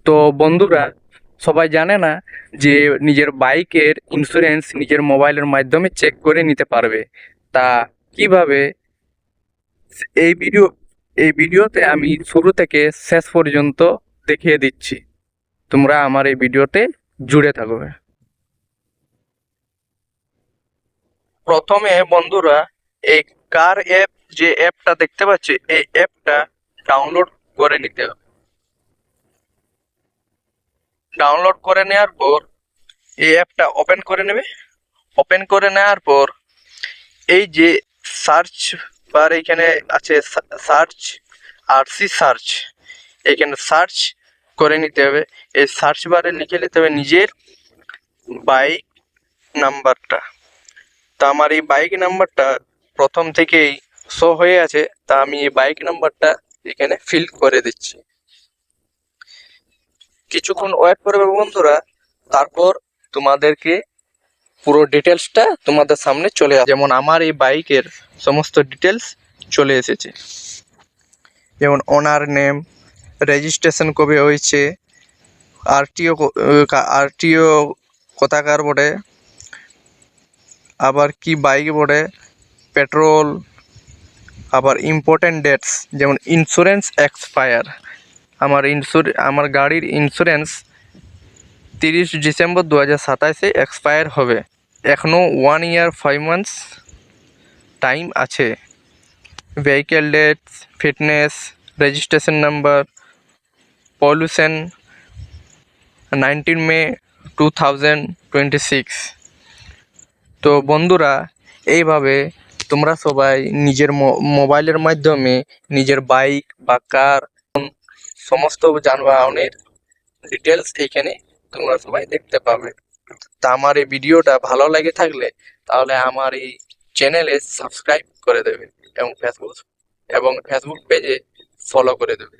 তো বন্ধুরা, সবাই জানে না যে নিজের বাইকের ইন্স্যুরেন্স নিজের মোবাইলের মাধ্যমে চেক করে নিতে পারবে। তা কিভাবে, এই ভিডিও এই ভিডিওতে আমি শুরু থেকে শেষ পর্যন্ত দেখিয়ে দিচ্ছি। তোমরা আমার এই ভিডিওতে জুড়ে থাকবে। প্রথমে বন্ধুরা, এই কার অ্যাপ, যে অ্যাপটা দেখতে পাচ্ছি, এই অ্যাপটা ডাউনলোড করে নিতে হবে। ডাউনলোড করে নেওয়ার পর এই অ্যাপটা ওপেন করে নেবে। ওপেন করে নেওয়ার পর এই যে সার্চ বার এখানে আছে, সার্চ আরসি সার্চ, এখানে সার্চ করে নিতে হবে। এই সার্চ বারে লিখে নিতে হবে নিজের বাইক নাম্বারটা। তা আমার এই বাইক নাম্বারটা প্রথম থেকেই শো হয়ে আছে, তা আমি এই বাইক নাম্বারটা এখানে ফিল করে দিচ্ছি। কিছুক্ষণ ওয়েট করবে বন্ধুরা, তারপর তোমাদেরকে পুরো ডিটেলসটা তোমাদের সামনে চলে আসে। যেমন আমার এই বাইকের সমস্ত ডিটেলস চলে এসেছে, যেমন ওনার নেম, রেজিস্ট্রেশন কবে হয়েছে, আরটিও কোথাকার বটে, আবার কি বাইক বটে, পেট্রোল, আবার ইম্পর্টেন্ট ডেটস যেমন ইন্স্যুরেন্স এক্সপায়ার। আমার গাড়ির ইন্স্যুরেন্স 30 ডিসেম্বর 2027 এক্সপায়ার হবে। এখনও 1 ইয়ার 5 মান্থস টাইম আছে। Vehicle dates, fitness, registration number, pollution 19 মে 2026। তো বন্ধুরা, এইভাবে তোমরা সবাই নিজের মোবাইলের মাধ্যমে নিজের বাইক বা কার সমস্ত যানবাহনের ডিটেলস এইখানে তোমরা সবাই দেখতে পাবে। তা আমার এই ভিডিওটা ভালো লাগে থাকলে তাহলে আমার এই চ্যানেলে সাবস্ক্রাইব করে দেবে এবং ফেসবুক পেজে ফলো করে দেবে।